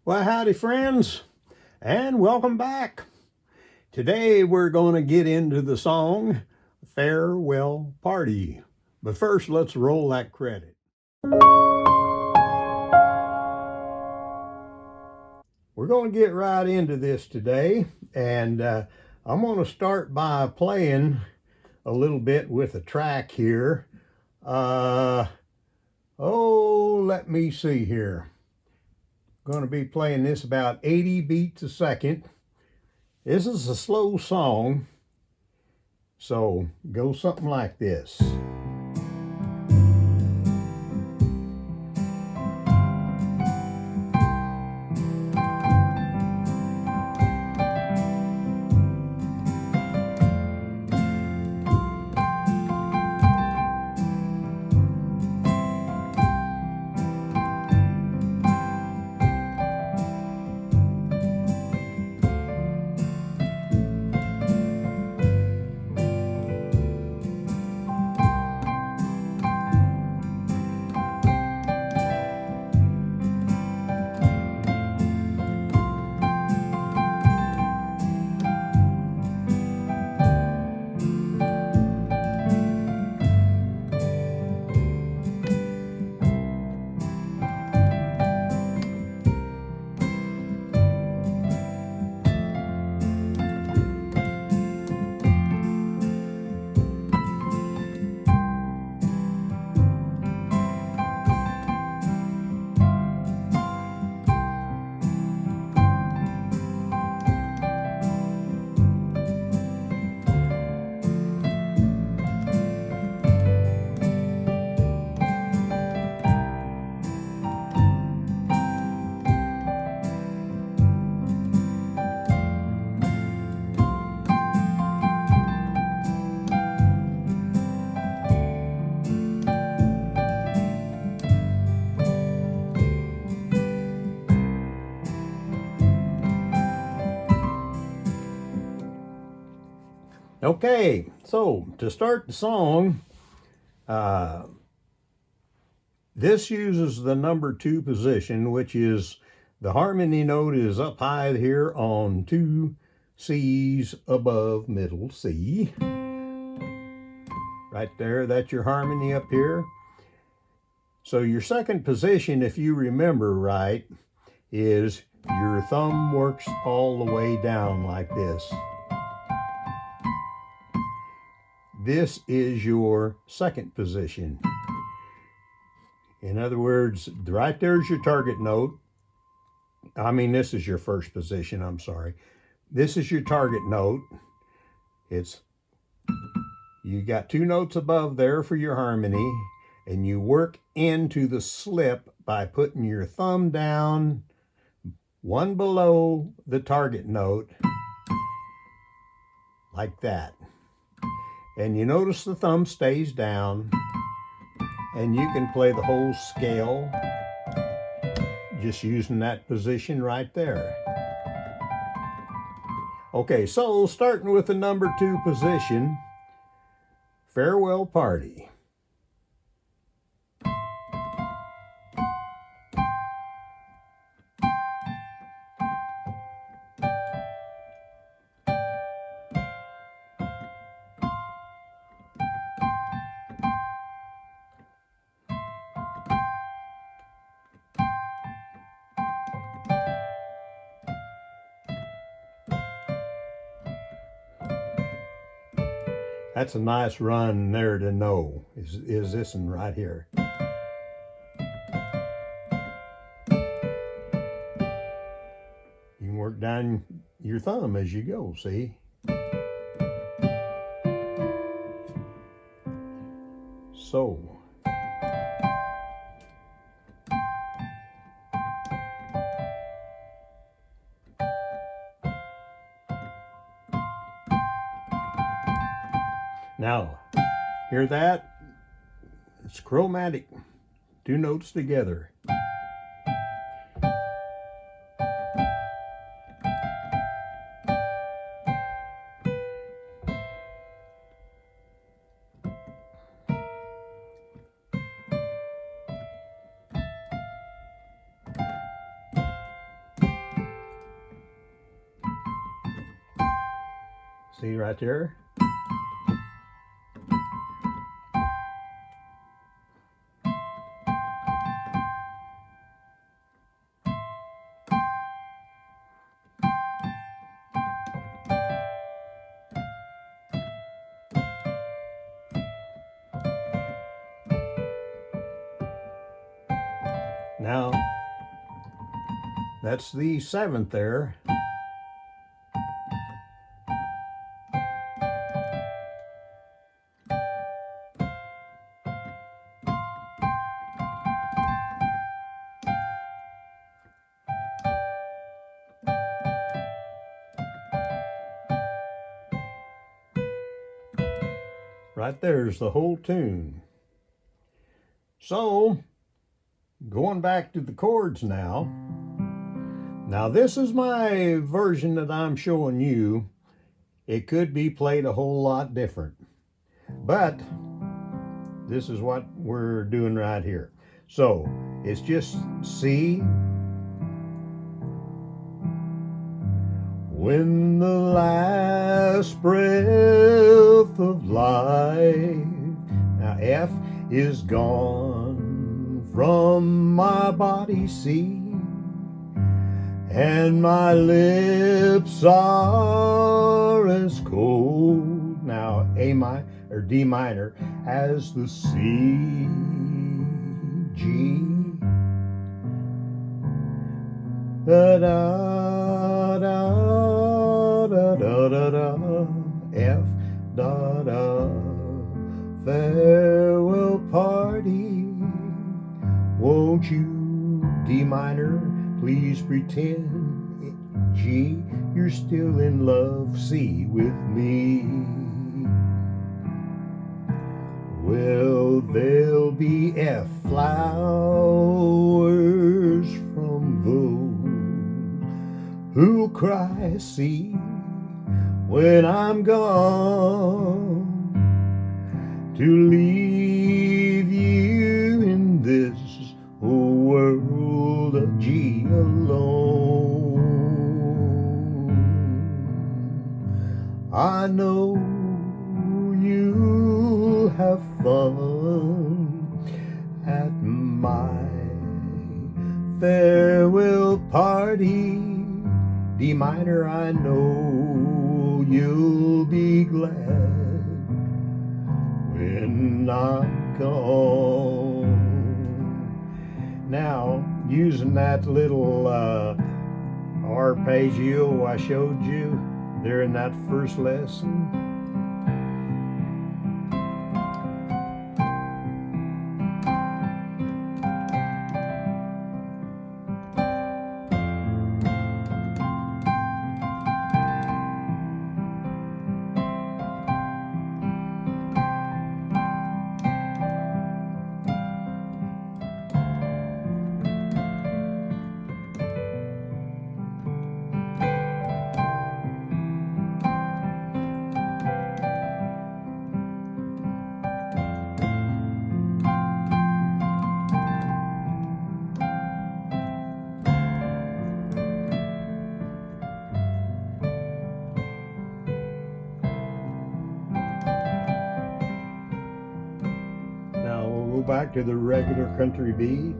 Well, howdy, friends, and welcome back. Today we're going to get into the song Farewell Party. But first, let's roll that credit. We're going to get right into this today, and I'm going to start by playing a little bit with a track here. Let me see here. Going to be playing this about 80 beats a second. This is a slow song, so go something like this. Okay, so to start the song, this uses the number 2 position, which is the harmony note is up high here on 2 C's above middle C. Right there, that's your harmony up here. So your second position, if you remember right, is your thumb works all the way down like this. This is your second position. In other words, right there's your target note. This is your first position, I'm sorry. This is your target note. You got 2 notes above there for your harmony, and you work into the slip by putting your thumb down, 1 below the target note, like that. And you notice the thumb stays down, and you can play the whole scale just using that position right there. Okay, so starting with the number 2 position, Farewell Party. That's a nice run there to know, is this one right here. You can work down your thumb as you go, see? So. Now, hear that? It's chromatic, 2 notes together. See right there? Now, that's the 7th there. Right there's the whole tune. So, going back to the chords now. Now this is my version that I'm showing you. It could be played a whole lot different. But this is what we're doing right here. So, it's just C. When the last breath of life. Now F is gone from my body, C. And my lips are as cold. Now A minor or D minor as the C, G. Da da da da da da da. F da da. Farewell party. Won't you, D minor, please pretend, G, you're still in love, C, with me. Well, there'll be F flowers from those who cry, C, when I'm gone, to leave you in this world of G alone. I know you'll have fun at my farewell party, D minor. I know you'll be glad when I'm gone. Now, using that little arpeggio I showed you there in that first lesson, go back to the regular country beat.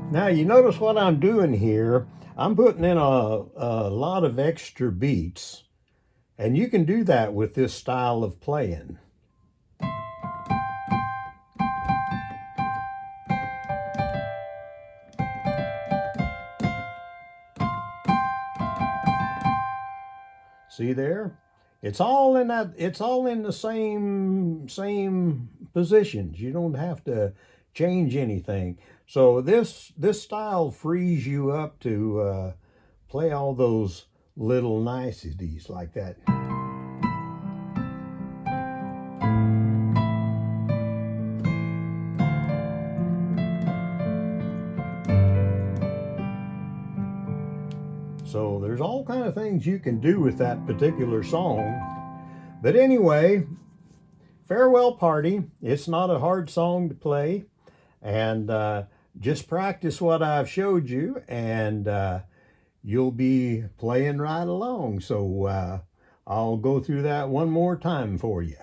Now you notice what I'm doing here. I'm putting in a lot of extra beats, and you can do that with this style of playing. See there? It's all in that. It's all in the same positions. You don't have to change anything. So this style frees you up to play all those little niceties like that. So there's all kind of things you can do with that particular song. But anyway, Farewell Party. It's not a hard song to play. And just practice what I've showed you, and you'll be playing right along. So I'll go through that one more time for you.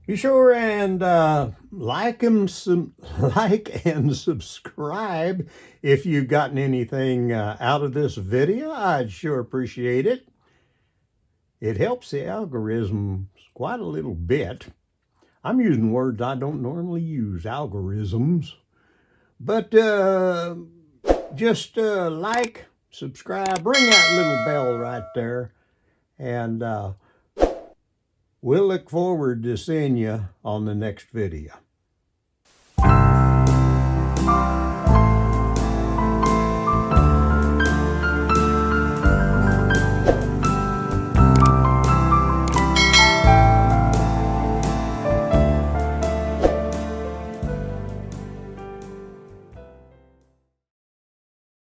Be sure and like and subscribe if you've gotten anything out of this video. I'd sure appreciate it. It helps the algorithms quite a little bit. I'm using words I don't normally use, algorithms. But just like, subscribe, ring that little bell right there, and we'll look forward to seeing you on the next video.